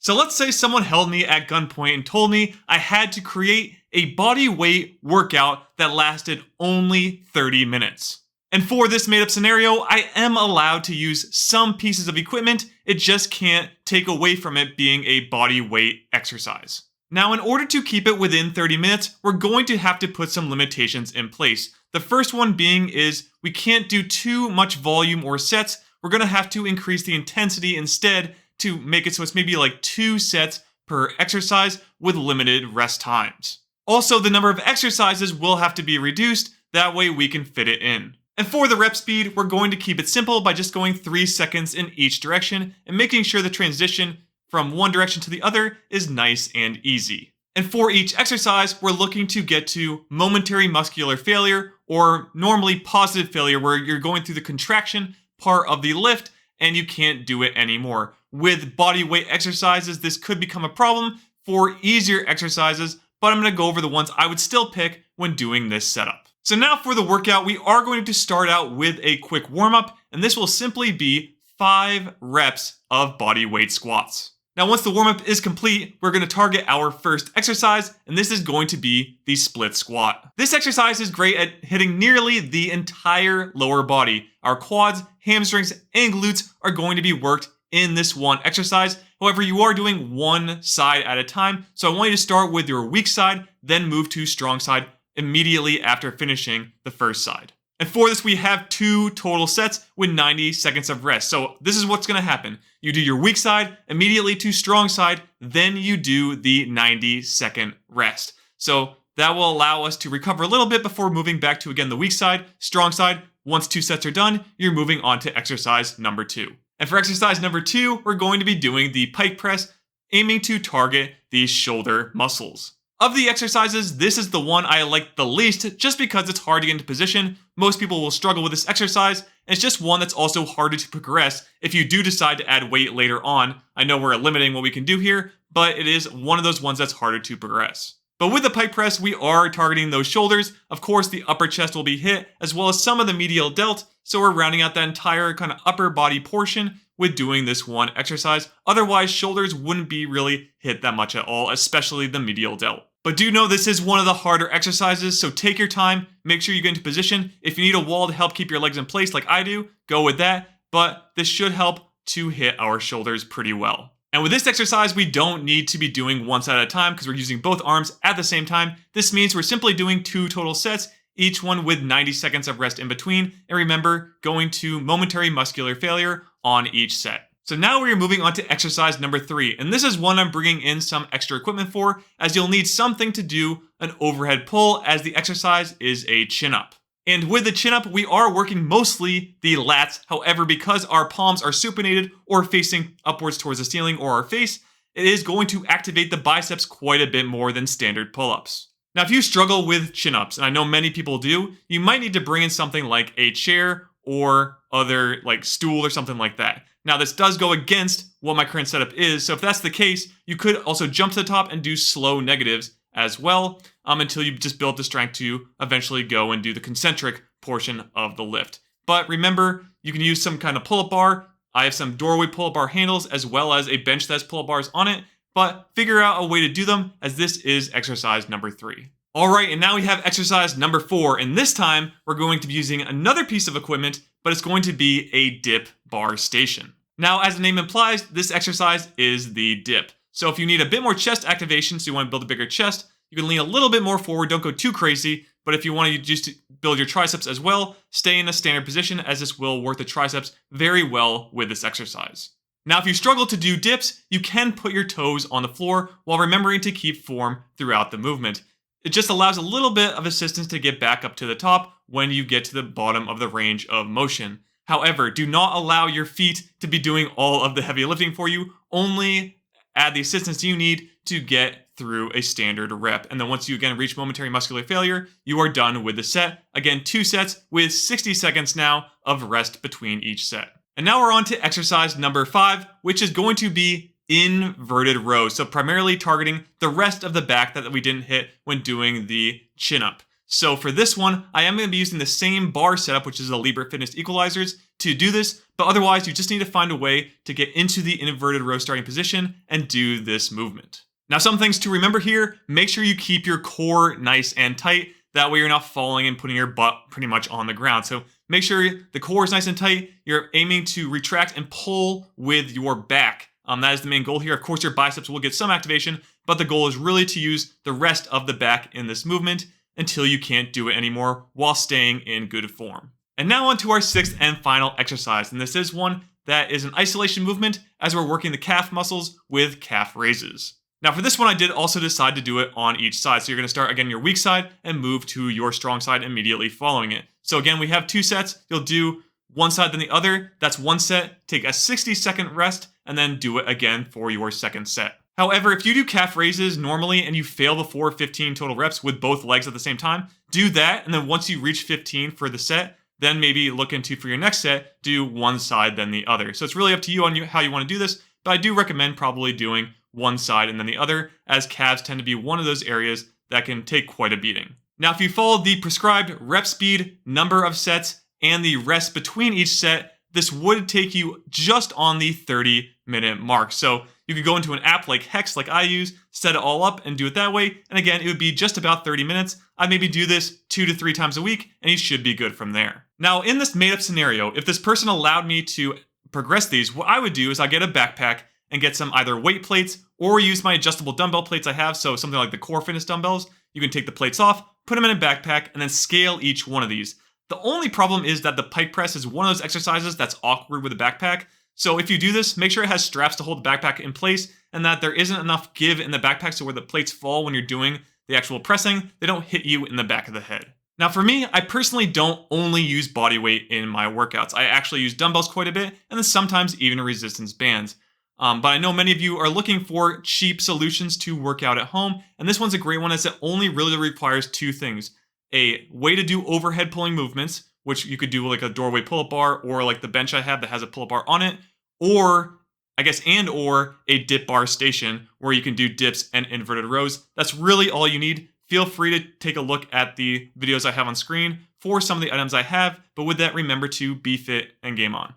So let's say someone held me at gunpoint and told me I had to create a body weight workout that lasted only 30 minutes. And for this made up scenario, I am allowed to use some pieces of equipment, it just can't take away from it being a body weight exercise. Now, in order to keep it within 30 minutes, we're going to have to put some limitations in place. The first one being is we can't do too much volume or sets. We're going to have to increase the intensity instead to make it so it's maybe like 2 sets per exercise with limited rest times. Also, the number of exercises will have to be reduced, that way we can fit it in. And for the rep speed, we're going to keep it simple by just going 3 seconds in each direction and making sure the transition from one direction to the other is nice and easy. And for each exercise, we're looking to get to momentary muscular failure, or normally positive failure, where you're going through the contraction part of the lift and you can't do it anymore. With body weight exercises, this could become a problem. For easier exercises, but I'm going to go over the ones I would still pick when doing this setup. So now for the workout, we are going to start out with a quick warm-up, and this will simply be 5 reps of body weight squats. Now once the warm-up is complete, we're going to target our first exercise, and this is going to be the split squat. This exercise is great at hitting nearly the entire lower body. Our quads, hamstrings, and glutes are going to be worked in this one exercise. However, you are doing one side at a time, so I want you to start with your weak side, then move to strong side immediately after finishing the first side. And for this, we have 2 total sets with 90 seconds of rest. So this is what's going to happen. You do your weak side, immediately to strong side, then you do the 90-second rest. So that will allow us to recover a little bit before moving back to, again, the weak side, strong side. Once 2 sets are done, you're moving on to exercise number 2. And for exercise number 2, we're going to be doing the pike press, aiming to target the shoulder muscles. Of the exercises, this is the one I like the least just because it's hard to get into position. Most people will struggle with this exercise, and it's just one that's also harder to progress if you do decide to add weight later on. I know we're limiting what we can do here, but it is one of those ones that's harder to progress. But with the pike press, we are targeting those shoulders. Of course, the upper chest will be hit, as well as some of the medial delt, so we're rounding out that entire kind of upper body portion with doing this one exercise. Otherwise, shoulders wouldn't be really hit that much at all, especially the medial delt. But do know this is one of the harder exercises, so take your time, make sure you get into position. If you need a wall to help keep your legs in place like I do, go with that, but this should help to hit our shoulders pretty well. And with this exercise, we don't need to be doing one set at a time because we're using both arms at the same time. This means we're simply doing 2 total sets, each one with 90 seconds of rest in between. And remember, going to momentary muscular failure on each set. So now we are moving on to exercise number 3, and this is one I'm bringing in some extra equipment for, as you'll need something to do an overhead pull, as the exercise is a chin-up. And with the chin-up, we are working mostly the lats. However, because our palms are supinated or facing upwards towards the ceiling or our face, it is going to activate the biceps quite a bit more than standard pull-ups. Now, if you struggle with chin-ups, and I know many people do, you might need to bring in something like a chair or other like stool or something like that. Now, this does go against what my current setup is, so if that's the case, you could also jump to the top and do slow negatives as well, until you just build the strength to eventually go and do the concentric portion of the lift. But remember, you can use some kind of pull-up bar. I have some doorway pull-up bar handles as well as a bench that has pull-up bars on it, but figure out a way to do them, as this is exercise number 3. Alright, and now we have exercise number 4, and this time we're going to be using another piece of equipment, but it's going to be a dip bar station. Now, as the name implies, this exercise is the dip. So if you need a bit more chest activation, so you want to build a bigger chest, you can lean a little bit more forward, don't go too crazy, but if you want to just build your triceps as well, stay in a standard position, as this will work the triceps very well with this exercise. Now, if you struggle to do dips, you can put your toes on the floor while remembering to keep form throughout the movement. It just allows a little bit of assistance to get back up to the top when you get to the bottom of the range of motion. However, do not allow your feet to be doing all of the heavy lifting for you. Only add the assistance you need to get through a standard rep. And then once you again reach momentary muscular failure, you are done with the set. Again, 2 sets with 60 seconds now of rest between each set. And now we're on to exercise number 5, which is going to be inverted rows. So primarily targeting the rest of the back that we didn't hit when doing the chin up. So for this one, I am going to be using the same bar setup, which is the Lebert Fitness Equalizers, to do this, but otherwise you just need to find a way to get into the inverted row starting position and do this movement. Now, some things to remember here: make sure you keep your core nice and tight. That way you're not falling and putting your butt pretty much on the ground. So make sure the core is nice and tight. You're aiming to retract and pull with your back. That is the main goal here. Of course, your biceps will get some activation, but the goal is really to use the rest of the back in this movement until you can't do it anymore while staying in good form. And now on to our sixth and final exercise. And this is one that is an isolation movement as we're working the calf muscles with calf raises. Now for this one, I did also decide to do it on each side. So you're gonna start again your weak side and move to your strong side immediately following it. So again, we have 2 sets. You'll do one side then the other. That's 1 set. Take a 60-second rest and then do it again for your second set. However, if you do calf raises normally and you fail before 15 total reps with both legs at the same time, do that. And then once you reach 15 for the set, then maybe look into, for your next set, do one side then the other. So it's really up to you on how you want to do this, but I do recommend probably doing one side and then the other, as calves tend to be one of those areas that can take quite a beating. Now, if you follow the prescribed rep speed, number of sets, and the rest between each set, this would take you just on the 30-minute mark. So you could go into an app like Hex, like I use, set it all up and do it that way. And again, it would be just about 30 minutes. I'd maybe do this 2 to 3 times a week, and you should be good from there. Now, in this made-up scenario, if this person allowed me to progress these, what I would do is I'd get a backpack and get some either weight plates or use my adjustable dumbbell plates I have. So something like the Core Fitness dumbbells. You can take the plates off, put them in a backpack, and then scale each one of these. The only problem is that the pike press is one of those exercises that's awkward with a backpack. So if you do this, make sure it has straps to hold the backpack in place and that there isn't enough give in the backpack so where the plates fall when you're doing the actual pressing, they don't hit you in the back of the head. Now for me, I personally don't only use body weight in my workouts. I actually use dumbbells quite a bit and then sometimes even resistance bands. But I know many of you are looking for cheap solutions to work out at home, and this one's a great one as it only really requires 2 things. A way to do overhead pulling movements, which you could do like a doorway pull-up bar or like the bench I have that has a pull-up bar on it, or a dip bar station where you can do dips and inverted rows. That's really all you need. Feel free to take a look at the videos I have on screen for some of the items I have, but with that, remember to be fit and game on.